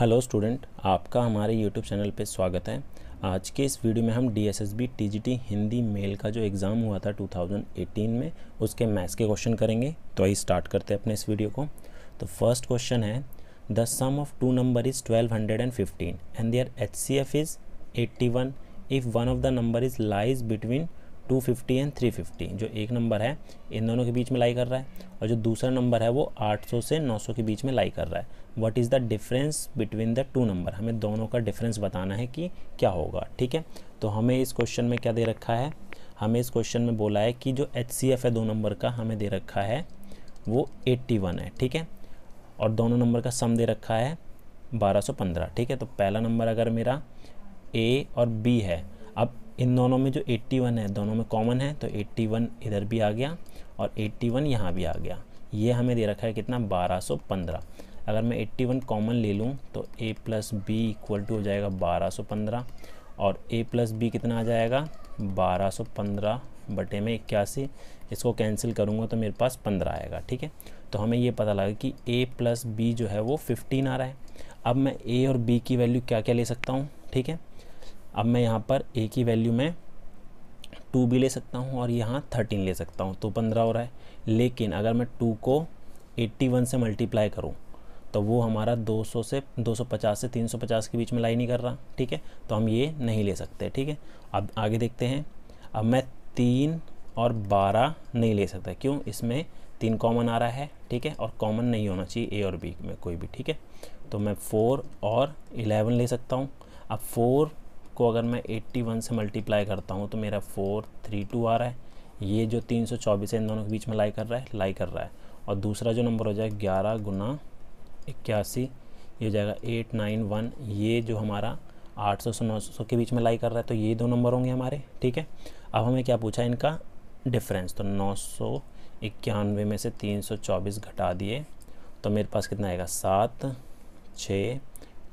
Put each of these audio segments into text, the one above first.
Hello student, आपका हमारे YouTube channel पे स्वागत है। आज के इस वीडियो में हम DSSB TGT हिंदी मेल का जो एग्ज़ाम हुआ था 2018 में उसके मैथ्स के क्वेश्चन करेंगे। तो आइए स्टार्ट करते हैं अपने इस वीडियो को। तो फर्स्ट क्वेश्चन है, the sum of two number is 1215 and their HCF is 81 if one of the number is lies between 250 and 350। जो एक नंबर है इन दोनों के बीच में लाई कर रहा है और जो दूसरा नंबर है वो 800 से 900 के बीच में लाई कर रहा है। What is the difference between the two number. हमें दोनों का डिफरेंस बताना है कि क्या होगा। ठीक है, तो हमें इस क्वेश्चन में क्या दे रखा है, हमें इस क्वेश्चन में बोला है कि जो HCF है दो नंबर का हमें दे रखा है वो 81 है। ठीक है, और दोनों नंबर का सम दे रखा है 1215। ठीक है, तो पहला नंबर अगर मेरा A और B है, अब इन दोनों में जो 81 है दोनों में कॉमन है तो 81 इधर भी आ गया और 81 यहाँ भी आ गया। ये हमें दे रखा है कितना, 1215। अगर मैं 81 कॉमन ले लूँ तो A plus B equal to हो जाएगा 1215 और A प्लस बी कितना आ जाएगा 1215 बटे में 81। इसको कैंसिल करूँगा तो मेरे पास 15 आएगा। ठीक है, तो हमें ये पता लगा कि A प्लस बी जो है वो 15 आ रहा है। अब मैं A और B की वैल्यू क्या क्या ले सकता हूँ। ठीक है, अब मैं यहाँ पर A की वैल्यू में 2 भी ले सकता हूँ और यहाँ 13 ले सकता हूँ, तो 15 हो रहा है। लेकिन अगर मैं 2 को 81 से मल्टीप्लाई करूँ तो वो हमारा 200 से 250 से 350 के बीच में लाई नहीं कर रहा। ठीक है, तो हम ये नहीं ले सकते। ठीक है, अब आगे देखते हैं। अब मैं 3 और 12 नहीं ले सकता, क्यों, इसमें 3 कॉमन आ रहा है। ठीक है, और कॉमन नहीं होना चाहिए A और B में कोई भी। ठीक है, तो मैं 4 और 11 ले सकता हूँ। अब 4 को अगर मैं 81 से मल्टीप्लाई करता हूँ तो मेरा 432 आ रहा है। ये जो 324 है इन दोनों के बीच में लाई कर रहा है। और दूसरा जो नंबर हो जाए 11 गुना 81, ये हो जाएगा 891। ये जो हमारा 800 से 900 के बीच में लाई कर रहा है, तो ये दो नंबर होंगे हमारे। ठीक है, अब हमें क्या पूछा, इनका डिफरेंस। तो 991 में से 324 घटा दिए तो मेरे पास कितना आएगा, 7, 6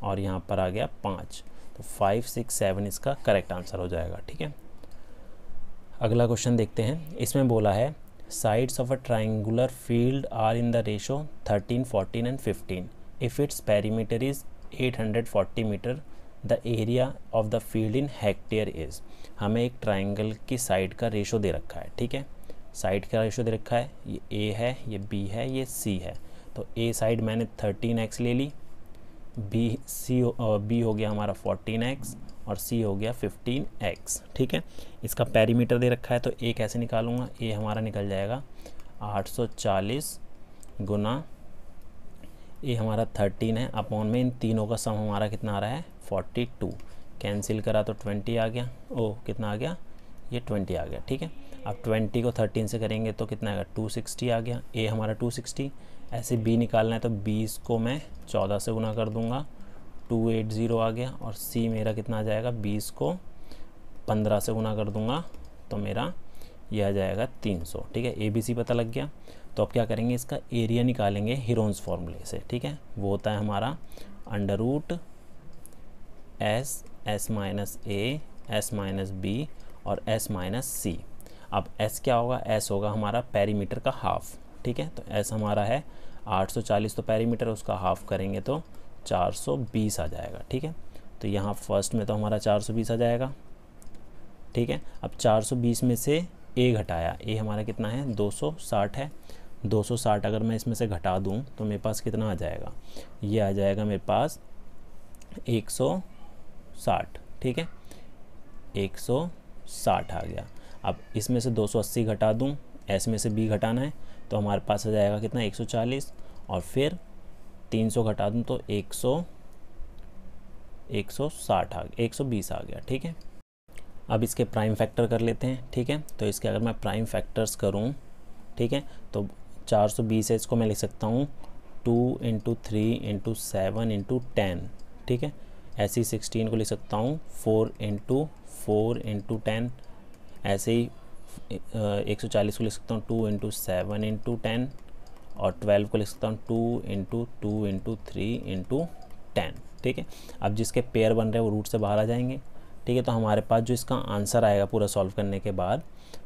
और यहाँ पर आ गया 5। तो 5, 6, 7 इसका करेक्ट आंसर हो जाएगा। ठीक है, अगला क्वेश्चन देखते हैं। इसमें बोला है, sides of a triangular field are in the ratio 13, 14 and 15 if its perimeter is 840 metre, the area of the field in hectare is. हमें एक ट्राइंगल की साइड का रेशो दे रखा है। ठीक है, साइड का रेशो दे रखा है, ये A है, ये B है, ये C है। तो A साइड मैंने 13x ले ली, B हो गया हमारा 14x और C हो गया 15x। ठीक है, इसका पेरीमीटर दे रखा है तो A कैसे निकालूंगा, A हमारा निकल जाएगा 840 गुना A हमारा 13 है अपॉन में इन तीनों का सम हमारा कितना आ रहा है 42। कैंसिल करा तो 20 आ गया, ओ कितना आ गया, ये 20 आ गया। ठीक है, अब 20 को 13 से करेंगे तो कितना आएगा, 260 आ गया। A हमारा 260। ऐसे B निकालना है तो 20 को मैं 14 से गुना कर दूंगा, 280 आ गया। और C मेरा कितना आ जाएगा, 20 को 15 से गुना कर दूंगा तो मेरा यह आ जाएगा 300। ठीक है, ABC पता लग गया। तो अब क्या करेंगे, इसका एरिया निकालेंगे हीरोन्स फॉर्मूले से। ठीक है, वो होता है हमारा √S, S minus A, S minus B और S माइनस C। अब S क्या होगा, S होगा हमारा पेरीमीटर का हाफ। ठीक है, तो S हमारा है 840, तो पेरीमीटर उसका हाफ करेंगे तो 420 आ जाएगा। ठीक है, तो यहाँ फर्स्ट में तो हमारा 420 आ जाएगा। ठीक है, अब 420 में से A घटाया, A हमारा कितना है 260 है। 260 अगर मैं इसमें से घटा दूँ तो मेरे पास कितना आ जाएगा, ये आ जाएगा मेरे पास 160। ठीक है, 160 आ गया। अब इसमें से 280 घटा दूँ, S में से B घटाना है तो हमारे पास आ जाएगा कितना 140 और फिर 300 घटा दूँ तो 160 आ गया, 120 आ गया। ठीक है, अब इसके प्राइम फैक्टर कर लेते हैं। ठीक है, तो इसके अगर मैं प्राइम फैक्टर्स करूं, ठीक है, तो 420 है, इसको मैं लिख सकता हूं 2 × 3 × 7 × 10। ठीक है, ऐसे ही 16 को लिख सकता हूं 4 × 4 × 10। ऐसे ही 140 को लिख सकता हूँ 2 × 7 × 10 और 12 को लिख सकता हूँ 2 × 2 × 3 × 10। ठीक है, अब जिसके पेयर बन रहे हैं वो रूट से बाहर आ जाएंगे। ठीक है, तो हमारे पास जो इसका आंसर आएगा पूरा सॉल्व करने के बाद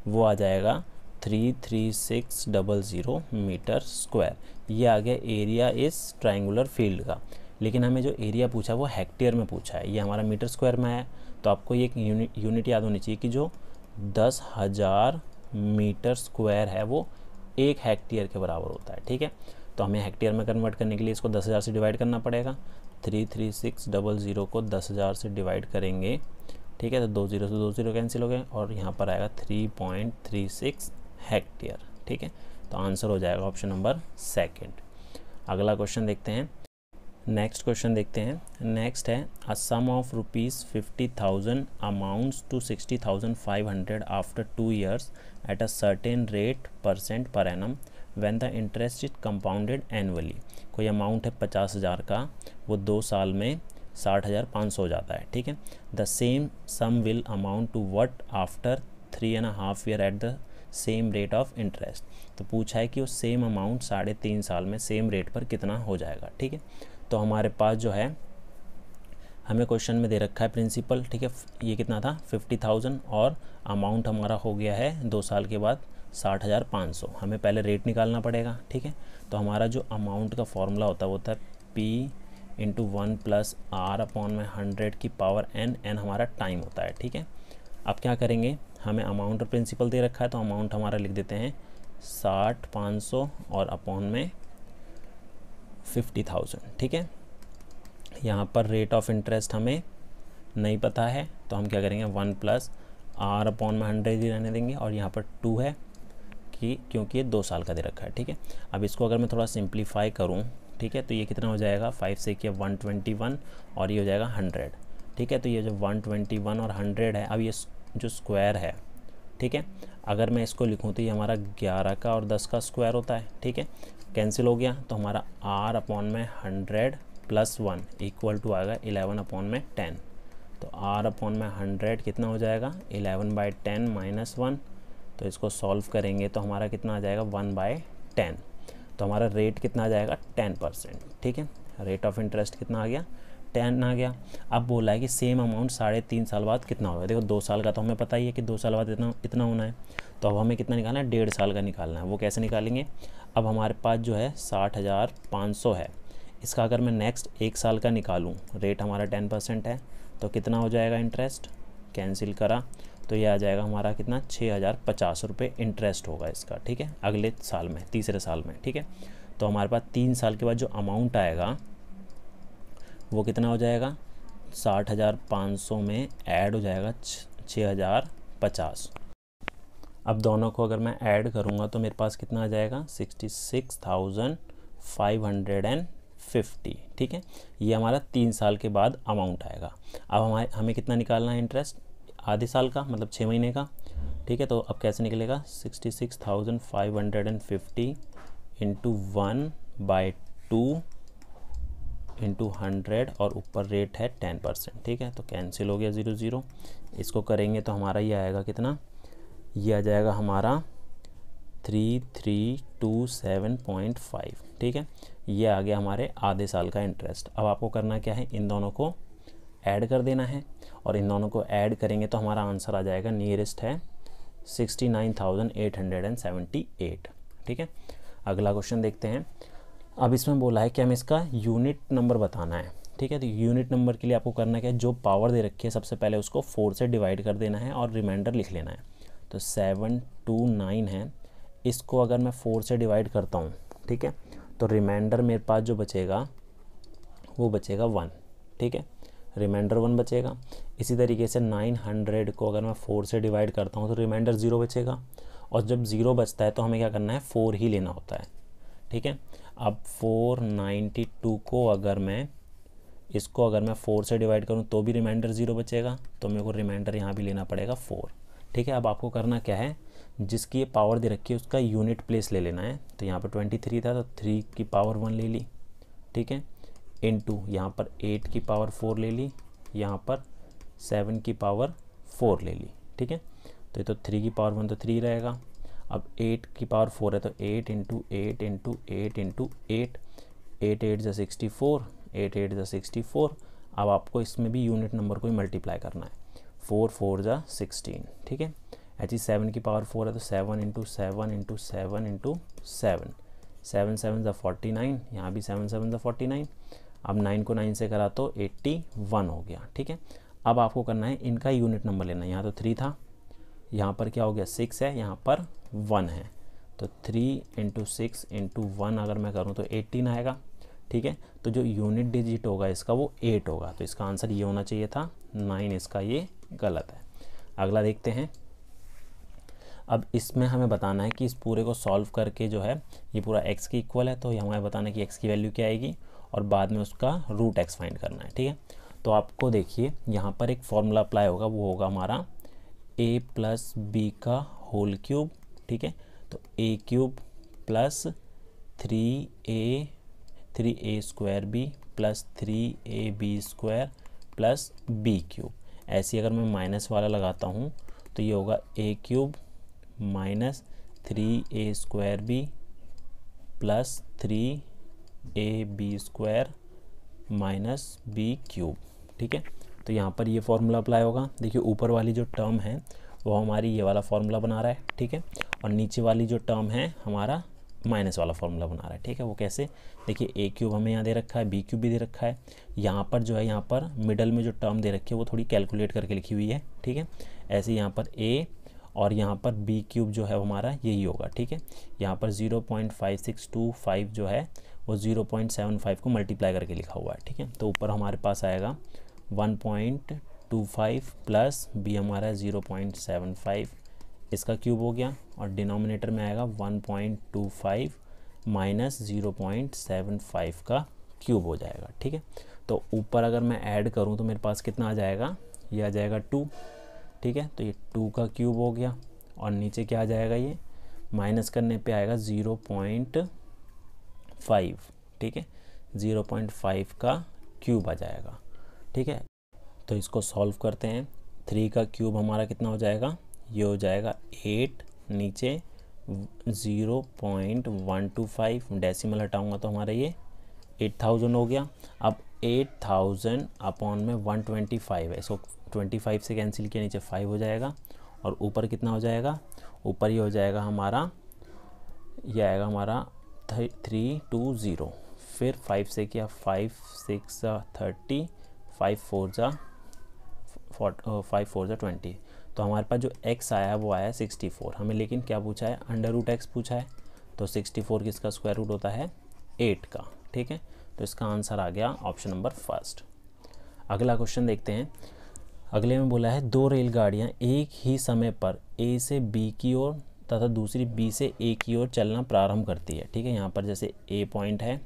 वो आ जाएगा 33600 मीटर स्क्वायर। ये आ गया एरिया इस ट्रायंगुलर फील्ड का। लेकिन हमें जो एरिया पूछा वो हेक्टेयर में पूछा है, ये हमारा मीटर स्क्वायर में है। तो आपको ये एक यूनिट याद होनी चाहिए कि जो 10,000 मीटर स्क्वायर है वो 1 हेक्टेयर के बराबर होता है। ठीक है, तो हमें हेक्टेयर में कन्वर्ट करने के लिए इसको 10,000 से डिवाइड करना पड़ेगा। 33600 को 10,000 से डिवाइड करेंगे, ठीक है, तो 2 0 से 2 0 कैंसिल हो गए और यहाँ पर आएगा 3.36 हेक्टेयर। ठीक है, तो आंसर हो जाएगा ऑप्शन नंबर सेकंड। अगला क्वेश्चन देखते हैं, नेक्स्ट क्वेश्चन देखते हैं। नेक्स्ट है a sum of ₹50,000 amounts to 60,500 after 2 years at a certain rate % per annum when the interest is compounded annually. कोई अमाउंट है 50,000 का, वो 2 साल में 60,500 हो जाता है। ठीक है, the same sum will amount to what after 3.5 year at the same rate of interest. तो पूछा है कि वो सेम अमाउंट 3.5 साल में सेम रेट पर कितना हो जाएगा। ठीक है, तो हमारे पास जो है हमें क्वेश्चन में दे रखा है प्रिंसिपल। ठीक है, ये कितना था 50,000 और अमाउंट हमारा हो गया है 2 साल के बाद 60,500। हमें पहले रेट निकालना पड़ेगा। ठीक है, तो हमारा जो अमाउंट का फॉर्मूला होता है वो होता है P × 1 + R/100 की पावर n, n हमारा टाइम होता है। ठीक है, अब क्या करेंगे, हमें अमाउंट और प्रिंसिपल दे रखा है तो अमाउंट हमारा लिख देते हैं 60,500 और अपॉन में 50,000। ठीक है, यहाँ पर रेट ऑफ इंटरेस्ट हमें नहीं पता है तो हम क्या करेंगे 1 + R/100 ही रहने देंगे और यहाँ पर 2 है कि क्योंकि ये 2 साल का दे रखा है। ठीक है, अब इसको अगर मैं थोड़ा सिंप्लीफाई करूँ, ठीक है, तो ये कितना हो जाएगा 5 से किया 121 और ये हो जाएगा 100। ठीक है, तो ये जो 121 और 100 है, अब ये जो स्क्वायर है, ठीक है, अगर मैं इसको लिखूँ तो ये हमारा 11 का और 10 का स्क्वायर होता है। ठीक है, कैंसिल हो गया तो हमारा R/100 + 1 इक्वल टू आएगा 11/10। तो R/100 कितना हो जाएगा 11/10 - 1। तो इसको सॉल्व करेंगे तो हमारा कितना आ जाएगा 1/10। तो हमारा रेट कितना आ जाएगा 10%। ठीक है, रेट ऑफ इंटरेस्ट कितना आ गया 10 आ गया। अब बोला है कि सेम अमाउंट 3.5 साल बाद कितना होगा। देखो 2 साल का तो हमें पता ही है कि 2 साल बाद इतना होना है। तो अब हमें कितना निकालना है 1.5 साल का निकालना है। वो कैसे निकालेंगे, अब हमारे पास जो है 60,500 है, इसका अगर मैं नेक्स्ट 1 साल का निकालूं, रेट हमारा 10% है तो कितना हो जाएगा इंटरेस्ट, कैंसिल करा तो ये आ जाएगा हमारा कितना 6,050 रुपये इंटरेस्ट होगा इसका। ठीक है, अगले साल में, तीसरे साल में। ठीक है, तो हमारे पास 3 साल के बाद जो अमाउंट आएगा वो कितना हो जाएगा 60,500 में ऐड हो जाएगा 6,050। अब दोनों को अगर मैं ऐड करूँगा तो मेरे पास कितना आ जाएगा 66,550। ठीक है, ये हमारा 3 साल के बाद अमाउंट आएगा। अब हमें कितना निकालना है इंटरेस्ट, आधे साल का, मतलब 6 महीने का। ठीक है, तो अब कैसे निकलेगा 66,550 × 1/2 × 100 और ऊपर रेट है 10%। ठीक है, तो कैंसिल हो गया 0 0। इसको करेंगे तो हमारा ये आएगा कितना, ये आ जाएगा हमारा 3327.5। ठीक है, ये आ गया हमारे आधे साल का इंटरेस्ट। अब आपको करना क्या है, इन दोनों को ऐड कर देना है और इन दोनों को ऐड करेंगे तो हमारा आंसर आ जाएगा, नियरेस्ट है 69,878। ठीक है, अगला क्वेश्चन देखते हैं। अब इसमें बोला है कि हमें इसका यूनिट नंबर बताना है। ठीक है, तो यूनिट नंबर के लिए आपको करना क्या है, जो पावर दे रखी है सबसे पहले उसको 4 से डिवाइड कर देना है और रिमाइंडर लिख लेना है। तो 729 है, इसको अगर मैं 4 से डिवाइड करता हूँ, ठीक है, तो रिमाइंडर मेरे पास जो बचेगा वो बचेगा 1। ठीक है, रिमाइंडर 1 बचेगा। इसी तरीके से 900 को अगर मैं 4 से डिवाइड करता हूँ तो रिमाइंडर 0 बचेगा। और जब 0 बचता है तो हमें क्या करना है 4 ही लेना होता है। ठीक है, अब 492 को अगर मैं 4 से डिवाइड करूँ तो भी रिमाइंडर 0 बचेगा, तो मेरे को रिमाइंडर यहाँ भी लेना पड़ेगा 4। ठीक है, अब आपको करना क्या है, जिसकी ये पावर दे रखी है उसका यूनिट प्लेस ले लेना है। तो यहाँ पर 23 था तो 3 की पावर 1 ले ली। ठीक है, इनटू यहाँ पर 8 की पावर 4 ले ली, यहाँ पर 7 की पावर 4 ले ली। ठीक है, तो ये तो 3 की पावर 1 तो 3 रहेगा। अब 8 की पावर 4 है तो 8 × 8 × 8 × 8, 8 8 = 64, 8 8 = 64। अब आपको इसमें भी यूनिट नंबर को ही मल्टीप्लाई करना है, 4 4 = 16। ठीक है, ऐसी 7 की पावर 4 है तो 7 × 7 × 7 × 7, 7 7 = 49, यहाँ भी 7 7 = 49। अब 9 को 9 से करा तो 81 हो गया। ठीक है, अब आपको करना है इनका यूनिट नंबर लेना है। यहाँ तो 3 था, यहाँ पर क्या हो गया 6 है, यहाँ पर 1 है, तो 3 × 6 × 1 अगर मैं करूँ तो 18 आएगा। ठीक है, तो जो यूनिट डिजिट होगा इसका वो 8 होगा, तो इसका आंसर ये होना चाहिए था 9, इसका ये गलत है। अगला देखते हैं। अब इसमें हमें बताना है कि इस पूरे को सॉल्व करके जो है ये पूरा x के इक्वल है, तो हमें बताना है कि x की वैल्यू क्या आएगी और बाद में उसका रूट x फाइंड करना है। ठीक है, तो आपको देखिए यहाँ पर एक फॉर्मूला अप्लाई होगा, वो होगा हमारा a + b का होल क्यूब। ठीक है, तो a³ + 3a² + 3ab² + b³ ऐसी अगर मैं माइनस वाला लगाता हूँ तो ये होगा a³ - 3a² + 3ab² - b³। ठीक है, तो यहाँ पर ये फॉर्मूला अप्लाई होगा। देखिए ऊपर वाली जो टर्म है वो हमारी ये वाला फॉर्मूला बना रहा है। ठीक है, और नीचे वाली जो टर्म है हमारा माइनस वाला फॉर्मूला बना रहा है। ठीक है, वो कैसे, देखिए a³ हमें यहाँ दे रखा है, b³ भी दे रखा है। यहाँ पर जो है यहाँ पर मिडल में जो टर्म दे रखी है वो थोड़ी कैलकुलेट करके लिखी हुई है। ठीक है, ऐसे यहाँ पर a और यहाँ पर b³ जो है हमारा यही होगा। ठीक है, यहाँ पर 0.5625 जो है वो 0.75 को मल्टीप्लाई करके लिखा हुआ है। ठीक है, तो ऊपर हमारे पास आएगा 1.25 प्लस b हमारा 0.75 इसका क्यूब हो गया, और डिनोमिनेटर में आएगा 1.25 माइनस 0.75 का क्यूब हो जाएगा। ठीक है, तो ऊपर अगर मैं ऐड करूं तो मेरे पास कितना आ जाएगा, ये आ जाएगा 2। ठीक है, तो ये 2 का क्यूब हो गया, और नीचे क्या आ जाएगा, ये माइनस करने पे आएगा 0.5। ठीक है, 0.5 का क्यूब आ जाएगा। ठीक है, तो इसको सॉल्व करते हैं। 3 का क्यूब हमारा कितना हो जाएगा, ये हो जाएगा 8, नीचे 0.125, डेसिमल हटाऊंगा तो हमारा ये 8000 हो गया। अब 8000 अपॉन में 125 है, इसको 25 से कैंसिल किया, नीचे 5 हो जाएगा, और ऊपर कितना हो जाएगा, ऊपर ये हो जाएगा हमारा, ये आएगा हमारा 320, फिर 5 से किया 5 6 30, 5 4 20, तो हमारे पास जो x आया वो आया 64। हमें लेकिन क्या पूछा है, √x पूछा है, तो 64 किसका स्क्वायर रूट होता है, 8 का। ठीक है, तो इसका आंसर आ गया ऑप्शन नंबर फर्स्ट। अगला क्वेश्चन देखते हैं। अगले में बोला है 2 रेलगाड़ियाँ एक ही समय पर a से b की ओर तथा दूसरी b से a की ओर चलना प्रारंभ करती है। ठीक है, यहाँ पर जैसे a पॉइंट है,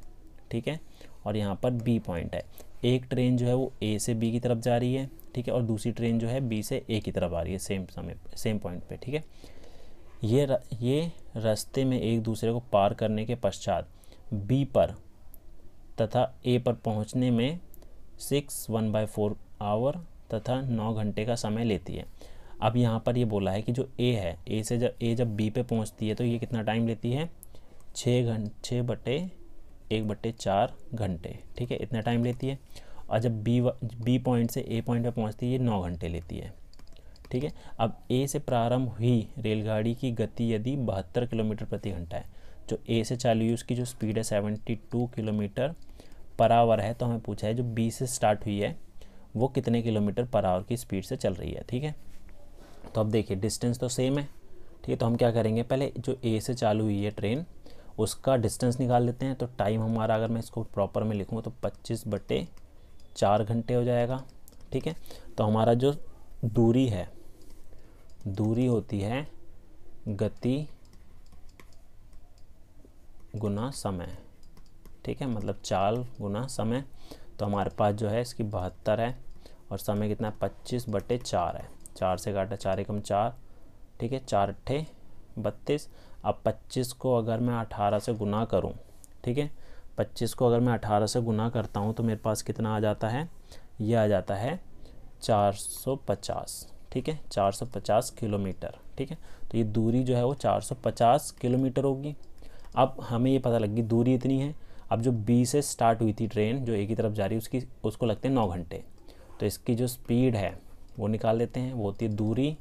ठीक है, और यहाँ पर b पॉइंट है। एक ट्रेन जो है वो a से b की तरफ जा रही है, ठीक है, और दूसरी ट्रेन जो है b से a की तरफ आ रही है, सेम पॉइंट पे। ठीक है, ये रास्ते में एक दूसरे को पार करने के पश्चात b पर तथा a पर पहुंचने में 1/4 आवर तथा 9 घंटे का समय लेती है। अब यहाँ पर ये बोला है कि जो a है, a से जब b पे पहुँचती है तो ये कितना टाइम लेती है, 6/1/4 घंटे। ठीक है, इतना टाइम लेती है, और जब b पॉइंट से a पॉइंट पे पहुँचती है ये 9 घंटे लेती है। ठीक है, अब a से प्रारंभ हुई रेलगाड़ी की गति यदि 72 किलोमीटर प्रति घंटा है, जो a से चालू हुई उसकी जो स्पीड है 72 किलोमीटर पर आवर है, तो हमें पूछा है जो b से स्टार्ट हुई है वो कितने किलोमीटर पर आवर की स्पीड से चल रही है। ठीक है, तो अब देखिए डिस्टेंस तो सेम है। ठीक है, तो हम क्या करेंगे, पहले जो a से चालू हुई है ट्रेन उसका डिस्टेंस निकाल लेते हैं। तो टाइम हमारा, अगर मैं इसको प्रॉपर में लिखूँ तो 25/4 घंटे हो जाएगा। ठीक है, तो हमारा जो दूरी होती है गति गुना समय। ठीक है, मतलब चाल गुना समय, तो हमारे पास जो है इसकी 72 है, और समय कितना है 25/4 है। 4 से काटा 4 एकम 4, ठीक है, 4 अट्ठे 32। अब 25 को अगर मैं 18 से गुना करूं, ठीक है, 25 को अगर मैं 18 से गुना करता हूं तो मेरे पास कितना आ जाता है, ये आ जाता है 450। ठीक है, 450 किलोमीटर। ठीक है, तो ये दूरी जो है वो 450 किलोमीटर होगी। अब हमें ये पता लगी दूरी इतनी है। अब जो b से स्टार्ट हुई थी ट्रेन जो a की तरफ जा रही है उसको लगते हैं 9 घंटे, तो इसकी जो स्पीड है वो निकाल लेते हैं। वो होती है दूरी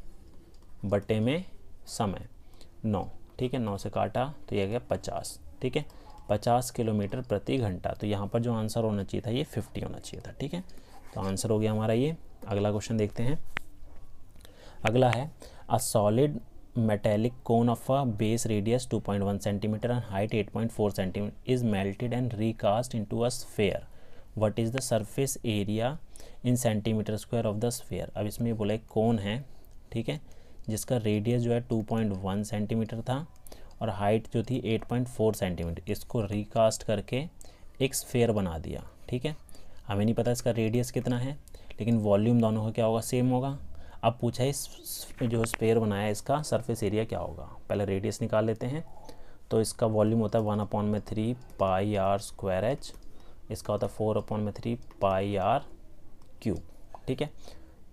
बटे में समय 9। ठीक है, 9 से काटा तो ये गया 50। ठीक है, 50 किलोमीटर प्रति घंटा। तो यहाँ पर जो आंसर होना चाहिए था ये 50 होना चाहिए था। ठीक है, तो आंसर हो गया हमारा ये। अगला क्वेश्चन देखते हैं। अगला है a solid metallic cone of a base radius 2.1 cm and height 8.4 cm is melted and recast into a sphere. What is the surface area in centimeter square of the sphere? अब इसमें बोला एक कोन है, ठीक है, जिसका रेडियस जो है 2.1 सेंटीमीटर था और हाइट जो थी 8.4 सेंटीमीटर। इसको रिकास्ट करके एक स्फेयर बना दिया। ठीक है, हमें नहीं पता इसका रेडियस कितना है, लेकिन वॉल्यूम दोनों का क्या होगा, सेम होगा। अब पूछा है इस जो स्फेयर बनाया है इसका सरफेस एरिया क्या होगा। पहले रेडियस निकाल लेते हैं। तो इसका वॉल्यूम होता है 1/3 पाई आर स्क्वायर एच, इसका होता है 4/3 पाई आर क्यूब। ठीक है,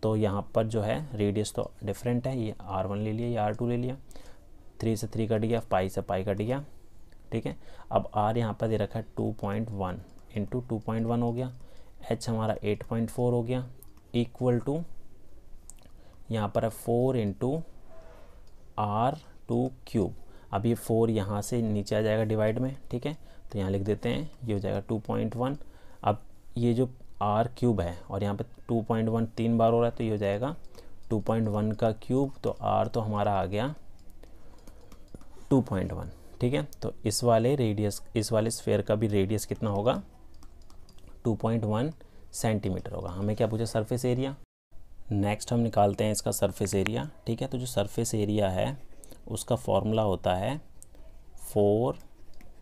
तो यहाँ पर जो है रेडियस तो डिफरेंट है, ये R1 ले लिया, ये R2 ले लिया, 3 से 3 कट गया, पाई से पाई कट गया। ठीक है, अब R यहाँ पर दे रखा है 2.1 इंटू 2.1 हो गया, H हमारा 8.4 हो गया, इक्वल टू यहाँ पर है 4 इंटू R2 क्यूब। अब ये 4 यहाँ से नीचे आ जाएगा डिवाइड में। ठीक है, तो यहाँ लिख देते हैं, ये हो जाएगा 2.1। अब ये जो R क्यूब है और यहाँ पे 2.1 3 बार हो रहा है, तो ये हो जाएगा 2.1 का क्यूब। तो R तो हमारा आ गया 2.1। ठीक है, तो इस वाले स्फेयर का भी रेडियस कितना होगा, 2.1 सेंटीमीटर होगा। हमें क्या पूछा, सरफेस एरिया। नेक्स्ट हम निकालते हैं इसका सरफेस एरिया। ठीक है, तो जो सरफेस एरिया है उसका फॉर्मूला होता है 4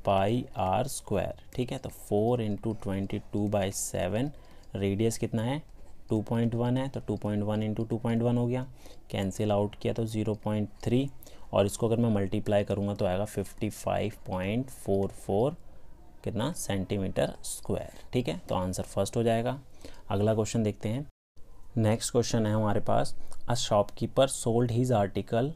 पाई आर स्क्वायर। ठीक है, तो 4 इंटू 22/7, रेडियस कितना है 2.1 है, तो 2.1 इंटू 2.1 हो गया, कैंसिल आउट किया तो 0.3, और इसको अगर मैं मल्टीप्लाई करूँगा तो आएगा 55.44 कितना सेंटीमीटर स्क्वायर। ठीक है, तो आंसर फर्स्ट हो जाएगा। अगला क्वेश्चन देखते हैं। नेक्स्ट क्वेश्चन है हमारे पास, a shopkeeper sold his article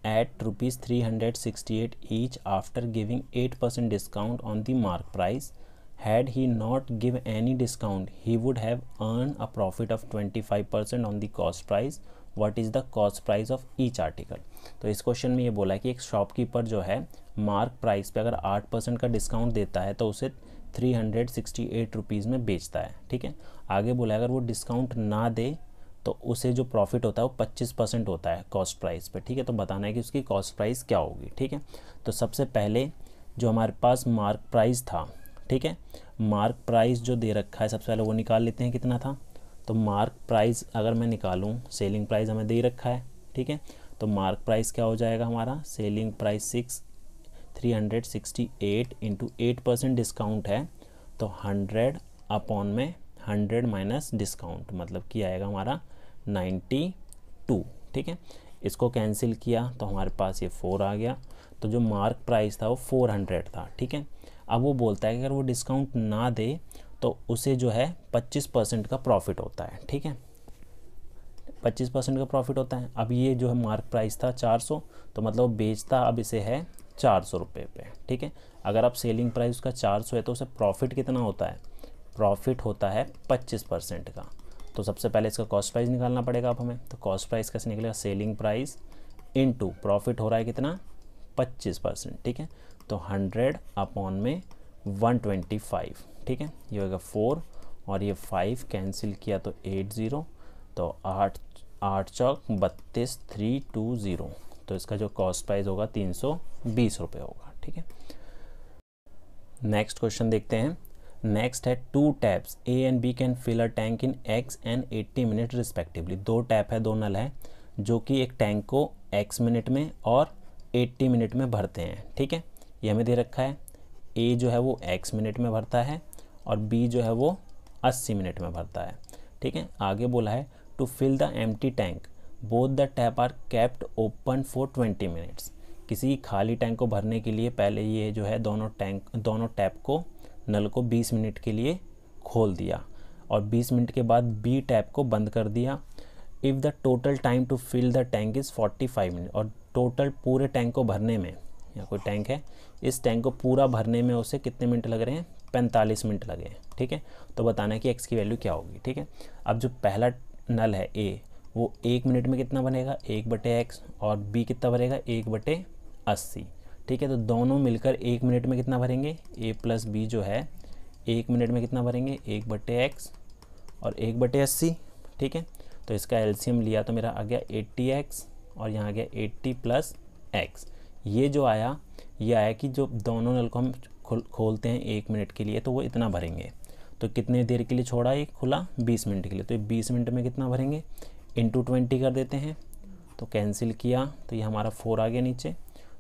at ₹368 each after giving 8% discount on the mark price. Had he not give any discount he would have earn a profit of 25% on the cost price. What is the cost price of each article. तो इस question में ये बोला है कि एक shopkeeper जो है मार्क प्राइस पे अगर 8% का डिस्काउंट देता है तो उसे 368 रुपीज़ में बेचता है। ठीक है, आगे बोला अगर वो डिस्काउंट ना दे तो उसे जो प्रॉफिट होता है वो 25% होता है कॉस्ट प्राइस पे। ठीक है, तो बताना है कि उसकी कॉस्ट प्राइस क्या होगी। ठीक है, तो सबसे पहले जो हमारे पास मार्क प्राइस था, ठीक है, मार्क प्राइस जो दे रखा है सबसे पहले वो निकाल लेते हैं कितना था। तो मार्क प्राइस अगर मैं निकालूं, सेलिंग प्राइस हमें दे रखा है। ठीक है, तो मार्क प्राइस क्या हो जाएगा हमारा, सेलिंग प्राइस 368 इंटू 8% डिस्काउंट है, तो 100 अपॉन में 100 माइनस डिस्काउंट, मतलब कि आएगा हमारा 92। ठीक है, इसको कैंसिल किया तो हमारे पास ये 4 आ गया। तो जो मार्क प्राइस था वो 400 था। ठीक है, अब वो बोलता है कि अगर वो डिस्काउंट ना दे तो उसे जो है 25% का प्रॉफिट होता है। ठीक है, 25% का प्रॉफिट होता है। अब ये जो है मार्क प्राइस था 400, तो मतलब बेचता अब इसे है 400 रुपये पे। ठीक है, अगर आप सेलिंग प्राइस उसका 400 है तो उसे प्रॉफिट कितना होता है, प्रॉफिट होता है 25% का। तो सबसे पहले इसका कॉस्ट प्राइस निकालना पड़ेगा अब हमें। तो कॉस्ट प्राइस कैसे निकलेगा, सेलिंग प्राइस इनटू प्रॉफिट हो रहा है कितना 25%। ठीक है, तो 100 अपॉन में 125। ठीक है, ये होगा 4 और ये 5 कैंसिल किया तो 80, तो 8 चौक 32 320, तो इसका जो कॉस्ट प्राइस होगा 320 रुपये होगा। ठीक है, नेक्स्ट क्वेश्चन देखते हैं। नेक्स्ट है 2 taps A and B can fill a tank in X and 80 minute respectively. 2 tap है, 2 नल है जो कि एक टैंक को X मिनट में और 80 मिनट में भरते हैं। ठीक है, ये हमें दे रखा है। A जो है वो X मिनट में भरता है और B जो है वो 80 मिनट में भरता है। ठीक है, आगे बोला है to fill the empty tank both the tap are kept open for 20 minutes. किसी खाली टैंक को भरने के लिए पहले ये जो है दोनों टैप को, नल को 20 मिनट के लिए खोल दिया और 20 मिनट के बाद बी टैप को बंद कर दिया। If the total time to fill the tank is 45 minute, और टोटल पूरे टैंक को भरने में, या कोई टैंक है, इस टैंक को पूरा भरने में उसे कितने मिनट लग रहे हैं, 45 मिनट लगे हैं। ठीक है, तो बताना है कि x की वैल्यू क्या होगी। ठीक है, अब जो पहला नल है A, वो 1 मिनट में कितना बनेगा 1/x, और B कितना बनेगा 1/80। ठीक है। तो दोनों मिलकर 1 मिनट में कितना भरेंगे, a प्लस बी जो है 1 मिनट में कितना भरेंगे, 1/x और 1/80, ठीक है। तो इसका एलसीएम लिया तो मेरा आ गया 80x और यहाँ आ गया 80 + x। ये जो आया, ये आया कि जो दोनों नल को हम खोलते हैं 1 मिनट के लिए तो वो इतना भरेंगे। तो कितने देर के लिए छोड़ा, ये खुला 20 मिनट के लिए, तो ये 20 मिनट में कितना भरेंगे, इंटू 20 कर देते हैं। तो कैंसिल किया तो ये हमारा 4 आ गया नीचे।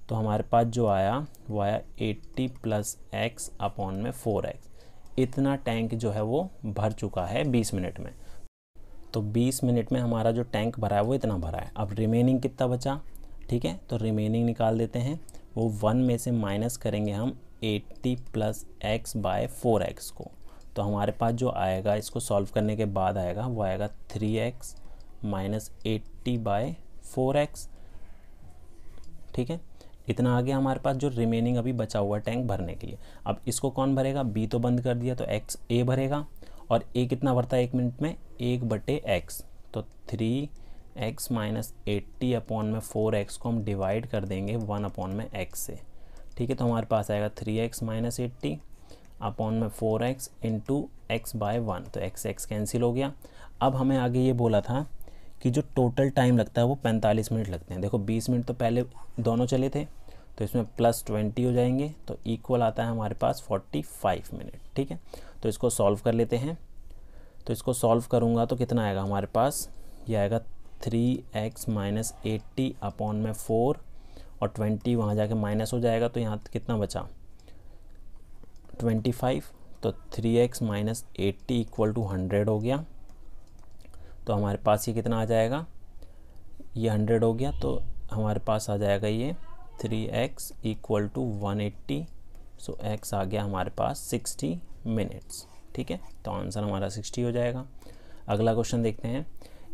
तो हमारे पास जो आया वो आया 80 + x अपॉन में 4x। इतना टैंक जो है वो भर चुका है 20 मिनट में। तो 20 मिनट में हमारा जो टैंक भरा है वो इतना भरा है। अब रिमेनिंग कितना बचा, ठीक है। तो रिमेनिंग निकाल देते हैं, वो 1 में से माइनस करेंगे हम 80 + x/4x को। तो हमारे पास जो आएगा, इसको सॉल्व करने के बाद आएगा, वो आएगा 3x - 80/4x, ठीक है। इतना आ गया हमारे पास जो रिमेनिंग अभी बचा हुआ टैंक भरने के लिए। अब इसको कौन भरेगा, बी तो बंद कर दिया तो एक्स ए भरेगा। और ए कितना भरता है 1 मिनट में, 1/x। तो 3x - 80 अपॉन में 4x को हम डिवाइड कर देंगे 1 अपॉन में x से, ठीक है। तो हमारे पास आएगा 3x - 80 अपॉन में 4x इंटू x/1। तो x कैंसिल हो गया। अब हमें आगे ये बोला था कि जो टोटल टाइम लगता है वो 45 मिनट लगते हैं। देखो 20 मिनट तो पहले दोनों चले थे, तो इसमें +20 हो जाएंगे, तो इक्वल आता है हमारे पास 45 मिनट, ठीक है। तो इसको सॉल्व कर लेते हैं। तो इसको सॉल्व करूँगा तो कितना आएगा हमारे पास, ये आएगा 3x - 80 अपॉन में 4 और 20 वहाँ जाके माइनस हो जाएगा, तो यहाँ कितना बचा 25। तो 3x - 80 = 100 हो गया। तो हमारे पास ये कितना आ जाएगा, ये 100 हो गया। तो हमारे पास आ जाएगा ये 3x = 180। सो x आ गया हमारे पास 60 मिनट्स, ठीक है। तो आंसर हमारा 60 हो जाएगा। अगला क्वेश्चन देखते हैं।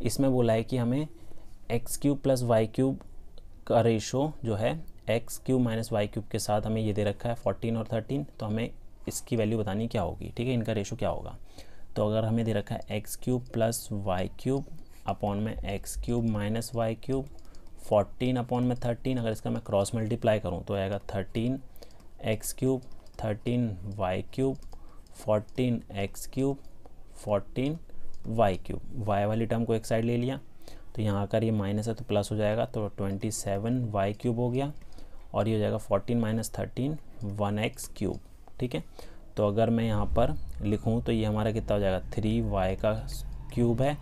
इसमें बोला है कि हमें x³ + y³ का रेशो जो है x³ - y³ के साथ हमें ये दे रखा है 14 और 13। तो हमें इसकी वैल्यू बतानी क्या होगी, ठीक है, इनका रेशो क्या होगा। तो अगर हमें दे रखा है x³ + y³ अपॉन में x³ - y³ 14 अपॉन में 13, अगर इसका मैं क्रॉस मल्टीप्लाई करूँ तो आएगा 13x³ 13y³ 14x³ 14y³। y वाली टर्म को एक साइड ले लिया, तो यहाँ आकर ये माइनस है तो प्लस हो जाएगा, तो 27y³ हो गया। और ये हो जाएगा 14 - 13 1x³, ठीक है। तो अगर मैं यहाँ पर लिखूँ तो ये हमारा कितना हो जाएगा, 3y³ है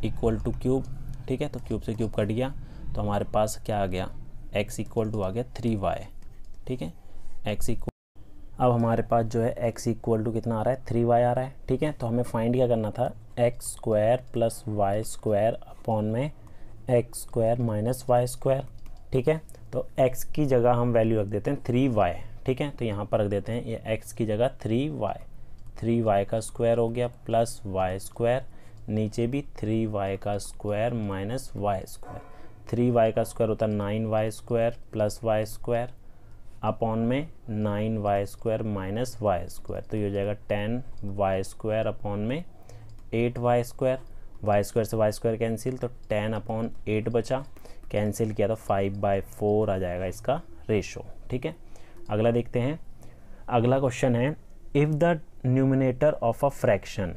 इक्वल टू क्यूब, ठीक है। तो क्यूब से क्यूब कट गया, तो हमारे पास क्या आ गया, x = आ गया 3y, ठीक है। अब हमारे पास जो है x = कितना आ रहा है, 3y आ रहा है, ठीक है। तो हमें फाइंड क्या करना था, x² + y² अपॉन में x² - y², ठीक है। तो x की जगह हम वैल्यू रख देते हैं 3y, ठीक है। तो यहाँ पर रख देते हैं ये x की जगह 3y का स्क्वायर हो गया प्लस y², नीचे भी 3y का स्क्वायर माइनस y²। 3y का स्क्वायर होता है 9y² + y² अपॉन में 9y² माइनस y²। तो ये हो जाएगा 10y² अपॉन में 8y²। y² से y² कैंसिल, तो 10/8 बचा, कैंसिल किया तो 5/4 आ जाएगा इसका रेशो, ठीक है। अगला देखते हैं। अगला क्वेश्चन है, if the numerator of a fraction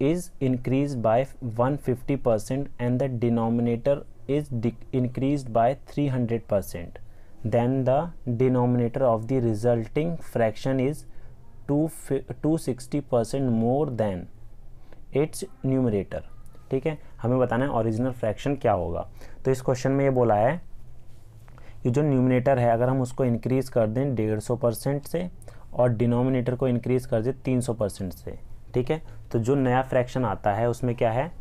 is increase by 150% and the denominator is increase by 300%, then the denominator of the resulting fraction is 260% more than its numerator, ठीक है। हमें बताना है ओरिजिनल फ्रैक्शन क्या होगा। तो इस क्वेश्चन में ये बोला है कि जो न्यूमिनेटर है अगर हम उसको इंक्रीज कर दें 150% से और डिनोमिनेटर को इंक्रीज कर दें 300% से, ठीक है। तो जो नया फ्रैक्शन आता है उसमें क्या है,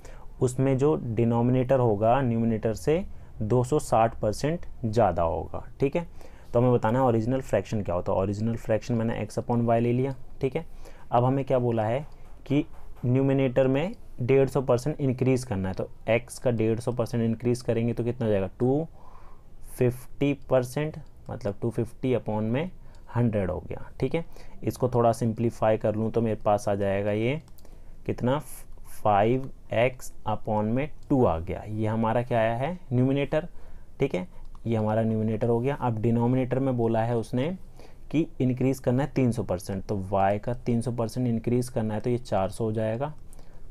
उसमें जो डिनोमिनेटर होगा न्यूमिनेटर से 260% ज़्यादा होगा, ठीक है। तो हमें बताना है ओरिजिनल फ्रैक्शन क्या होता है। ओरिजिनल फ्रैक्शन मैंने x/y ले लिया, ठीक है। अब हमें क्या बोला है कि न्यूमिनेटर में 150% इंक्रीज़ करना है, तो x का 150% इंक्रीज़ करेंगे तो कितना हो जाएगा 250%, मतलब 250 अपॉन में 100 हो गया, ठीक है। इसको थोड़ा सिंप्लीफाई कर लूँ तो मेरे पास आ जाएगा ये कितना 5x अपॉन में 2 आ गया। ये हमारा क्या आया है न्यूमिनेटर, ठीक है। ये हमारा न्यूमिनेटर हो गया। अब डिनोमिनेटर में बोला है उसने कि इंक्रीज़ करना है 300%, तो y का 300% इंक्रीज़ करना है, तो ये 400 हो जाएगा,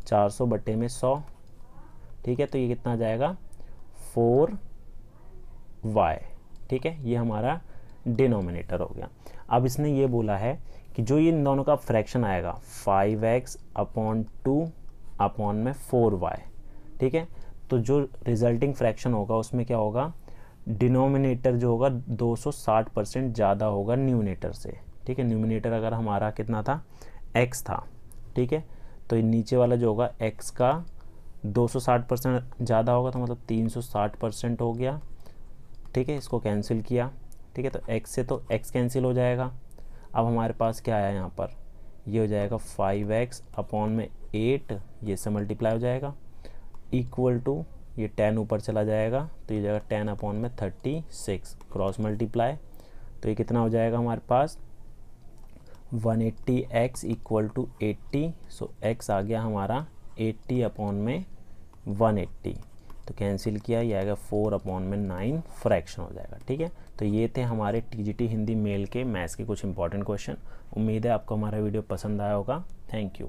400 बटे में 100, ठीक है। तो ये कितना आ जाएगा 4y, ठीक है। ये हमारा डिनोमिनेटर हो गया। अब इसने ये बोला है कि जो ये इन दोनों का फ्रैक्शन आएगा 5x/2 अपॉन में 4y, ठीक है। तो जो रिजल्टिंग फ्रैक्शन होगा उसमें क्या होगा, डिनोमिनेटर जो होगा 260% ज़्यादा होगा न्यूमिनेटर से, ठीक है। न्यूमिनेटर अगर हमारा कितना था, x था, ठीक है। तो नीचे वाला जो होगा x का 260% ज़्यादा होगा, तो मतलब 360% हो गया, ठीक है। इसको कैंसिल किया, ठीक है। तो x से तो x कैंसिल हो जाएगा। अब हमारे पास क्या आया यहाँ पर, ये हो जाएगा 5x अपॉन में 8, ये से मल्टीप्लाई हो जाएगा, इक्वल टू ये 10 ऊपर चला जाएगा, तो ये जाएगा 10 अपॉन में 36, क्रॉस मल्टीप्लाई, तो ये कितना हो जाएगा हमारे पास 180x equal to 80। So x आ गया हमारा 80 अपॉन में 180, तो कैंसिल किया, ये आएगा 4 अपॉन में 9 फ्रैक्शन हो जाएगा, ठीक है। तो ये थे हमारे टीजीटी हिंदी मेल के मैथ्स के कुछ इंपॉर्टेंट क्वेश्चन। उम्मीद है आपको हमारा वीडियो पसंद आया होगा। Thank you.